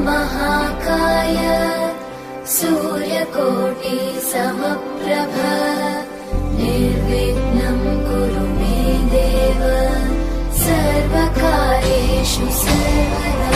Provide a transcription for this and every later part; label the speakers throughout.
Speaker 1: महाकाय सूर्यकोटि समप्रभ निर्विघ्नं कुरु मे देव सर्वकार्येषु सर्वदा।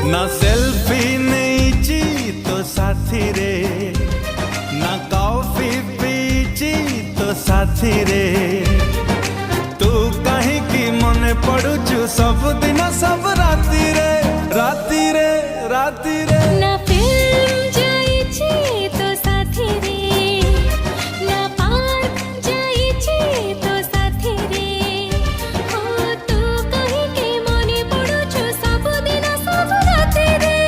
Speaker 2: ना सेल्फी नीची तो साथी रे, ना कॉफी पीची तो साथी रे, तू कहीं की मने पड़ुचु सब दिन सब राती रे राती रे राती रे।
Speaker 3: ना फिल्म जाइची तो साथी रे, ना पार्क जाइची तो साथी रे, हो तू कहीं के मने पड़ुचु सब दिन सब राती रे।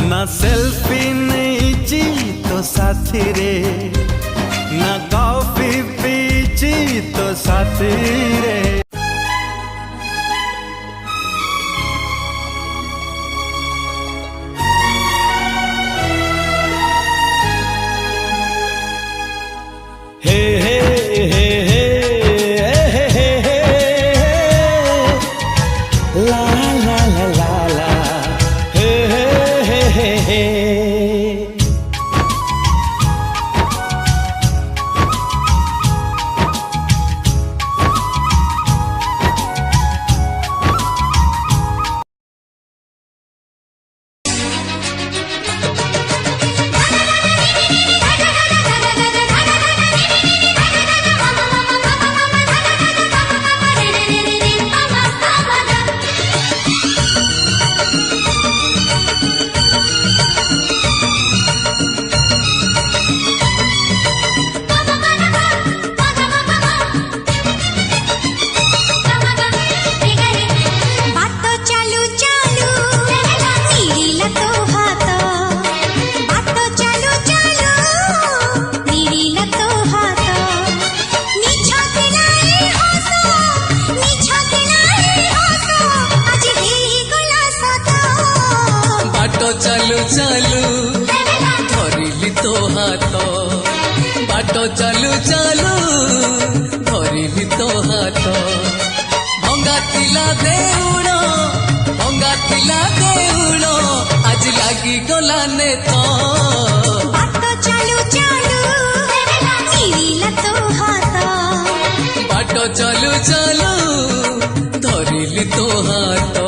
Speaker 2: ना सेल्फी नीची तो साथी रे, ना कॉफी पीची तो साथी रे। हे हे हे हे हे हे हे ला ला ला ला ला हे हे हे हे।
Speaker 4: चालू धरिली तो हाथ, बाट चालू चालू धरिली तो हाथ। भंगा थिला देउड़ आज लागी गला ने तो।
Speaker 3: बाट चालू चालू मिलिला तो हाथ,
Speaker 4: बाट चालू चालू धरिली तो हाथ।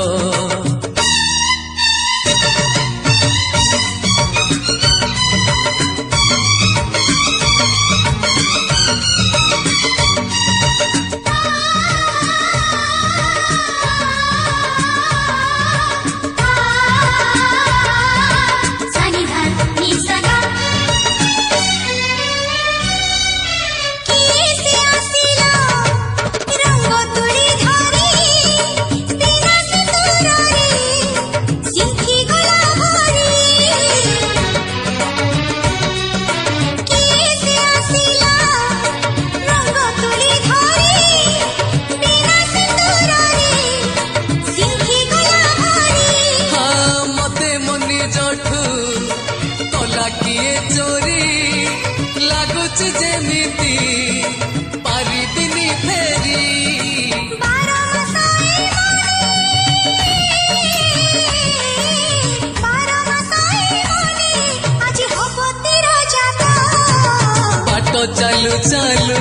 Speaker 4: चालू चालू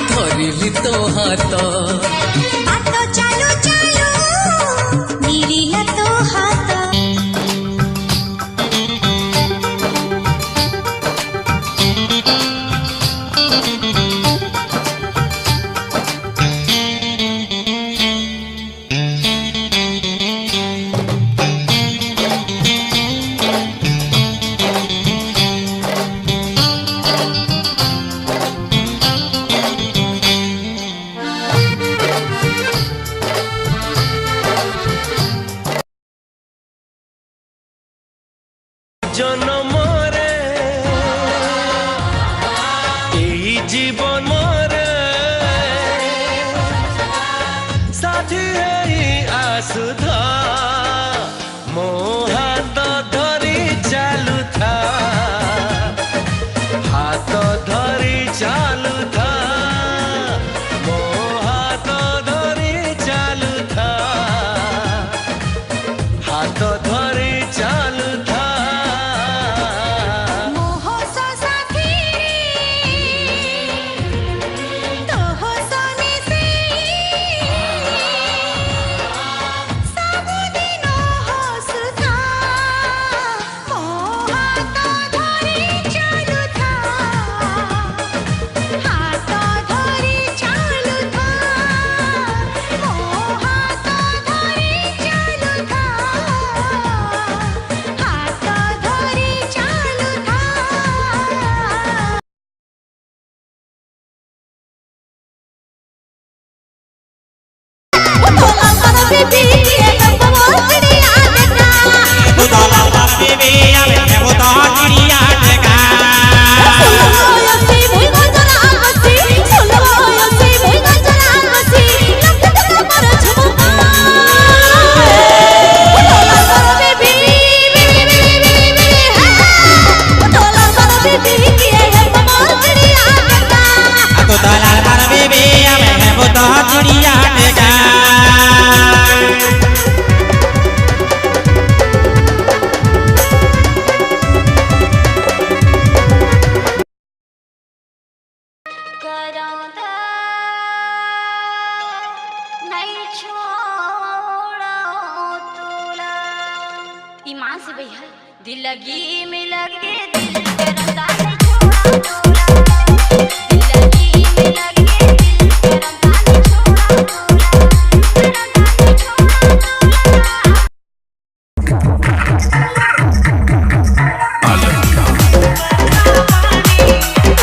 Speaker 4: धरिली तो हाथ,
Speaker 3: बाट चालू चालू मिलिला तो हाथ। बेबी ये बहुत चिड़िया देखा
Speaker 5: तू तो लाल बेबी आवे है वो तो चिड़िया देखा
Speaker 3: ईमान से भैया दिल लगी में लगे दिल के रंगा नहीं छोड़ा तोला दिल लगी में लगे दिल के रंगा नहीं छोड़ा तोला रंगा नहीं छोड़ा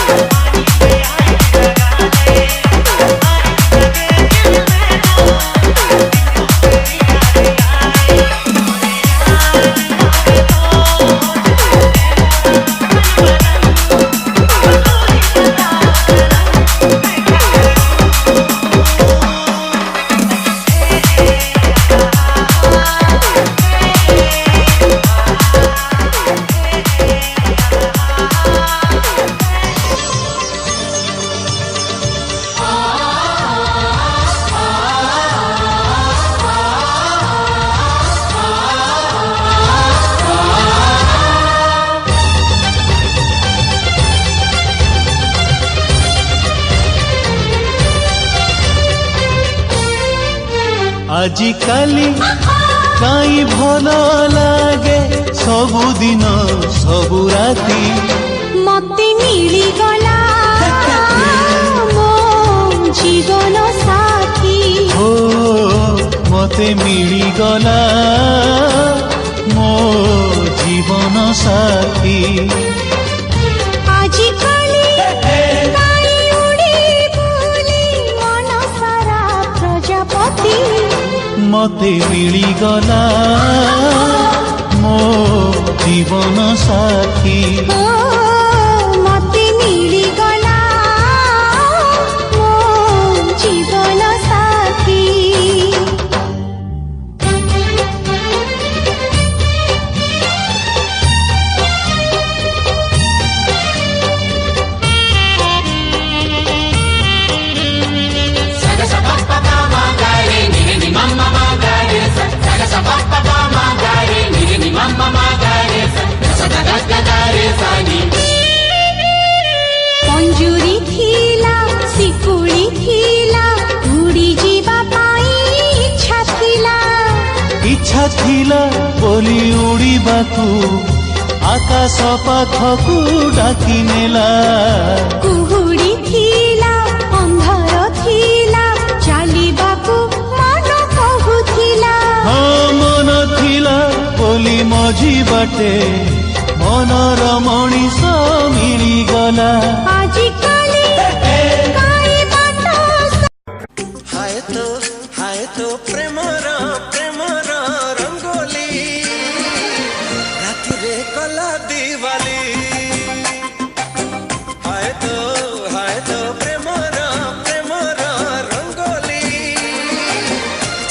Speaker 2: आजिकाली काई भल लागे सबुदिन सबु राती
Speaker 3: मते मिली गला मो जीवन साथी
Speaker 2: हो मते मिली गला मो जीवन साथी
Speaker 3: आजिकाली काई उड़ी बोली मन सारा प्रजापति
Speaker 2: मते मिली गला मो जीवन साथी
Speaker 3: मते मिली गला मो जीवन साथी पंजुरी थीला सिकुड़ी थीला उड़ी जीवा पाई
Speaker 2: इच्छा थिला बोली उड़ीबाकू आकाश पाखकू डाकी नेला
Speaker 3: कुहुड़ी थीला अंधार थीला चालिबाकू मन कहुथिला
Speaker 2: हाँ मन थिला बोली मझी बाटे मनर मणिष मिलीगला
Speaker 3: आजिकाली काई बाटा
Speaker 2: हाय तो प्रेमर रंगोली राति रे कला दिवाली हाय तो प्रेमर रंगोली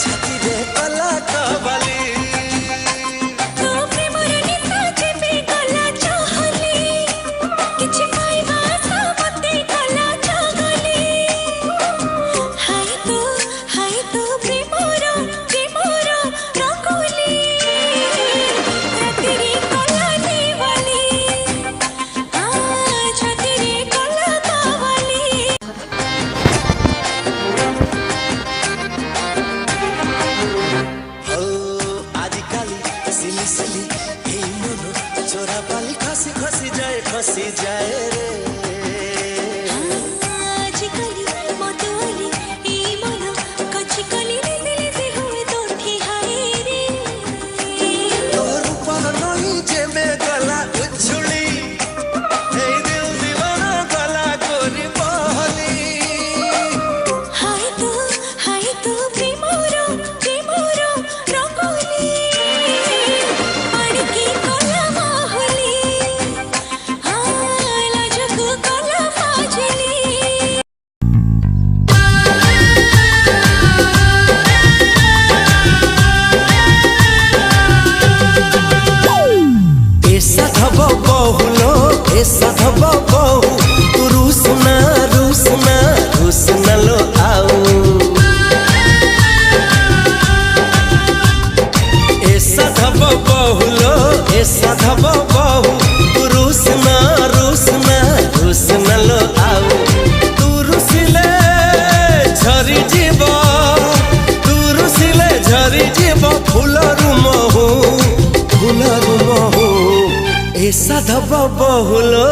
Speaker 2: छाती रे कला कबाली
Speaker 3: तो प्रेमर निता जेबे गला चाहली किछि पाइबा सबते गला चाहली हाय तो प्रेमर रंगोली राति रे कला दिवाली छाती रे कला कबाली
Speaker 2: आजिकाली सिली सिली এই মন চোরা পালি খসি যায় রে
Speaker 3: आजिकाली मतवाली ई मन कचिकली दिल हुए तोठी हाय रे
Speaker 2: তোর উপর নই যে মে গলা উছুলি এই দিল দিবানা গলা করি বহলি
Speaker 3: हाय तो प्रेमोरो
Speaker 2: ହବ ବହୁଲୋ।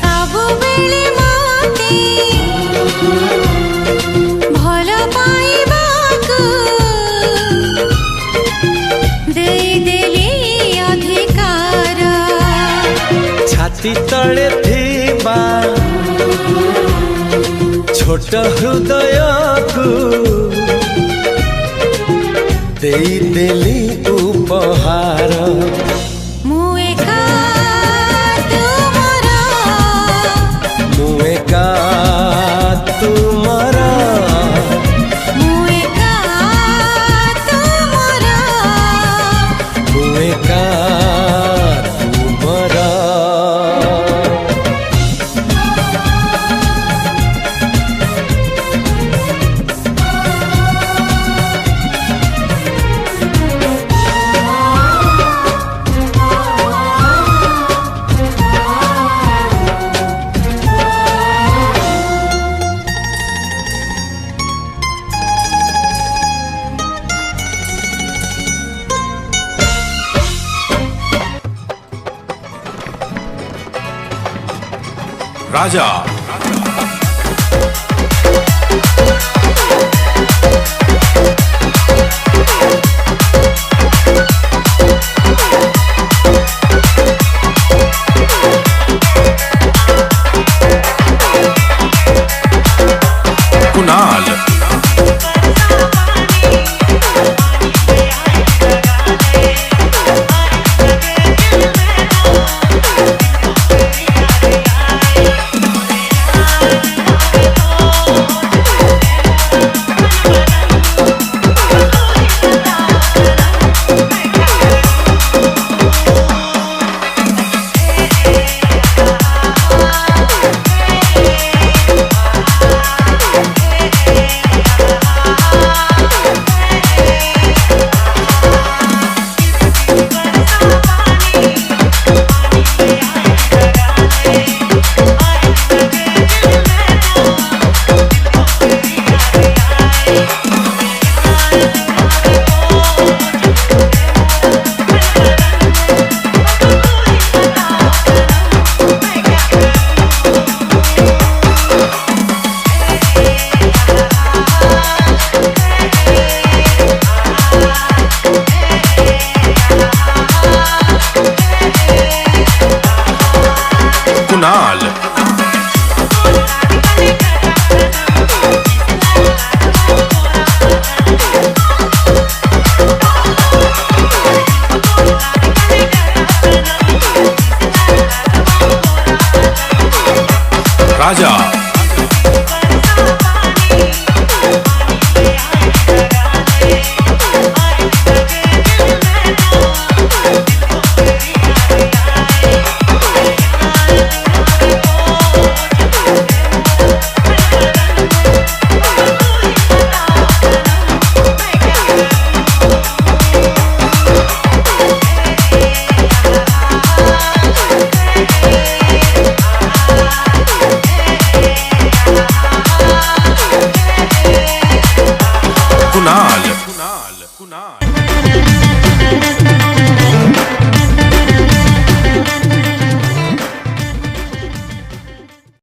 Speaker 3: ସବୁବେଳେ ମୋତେ ଭଲ ପାଇବାକୁ ଦେଇଦେଲି ଅଧିକାର।
Speaker 2: ଛାତି ତଳେ ଥିବା ଛୋଟ ହୃଦୟକୁ ଦେଇଦେଲି ଉପହାର।
Speaker 3: ମୁଁ ଏକା ତୁମର,
Speaker 2: ମୁଁ ଏକା ତୁମର,
Speaker 3: ମୁଁ ଏକା ତୁମର।
Speaker 2: ମୁଁ ଏକା ତୁମର।
Speaker 6: राजा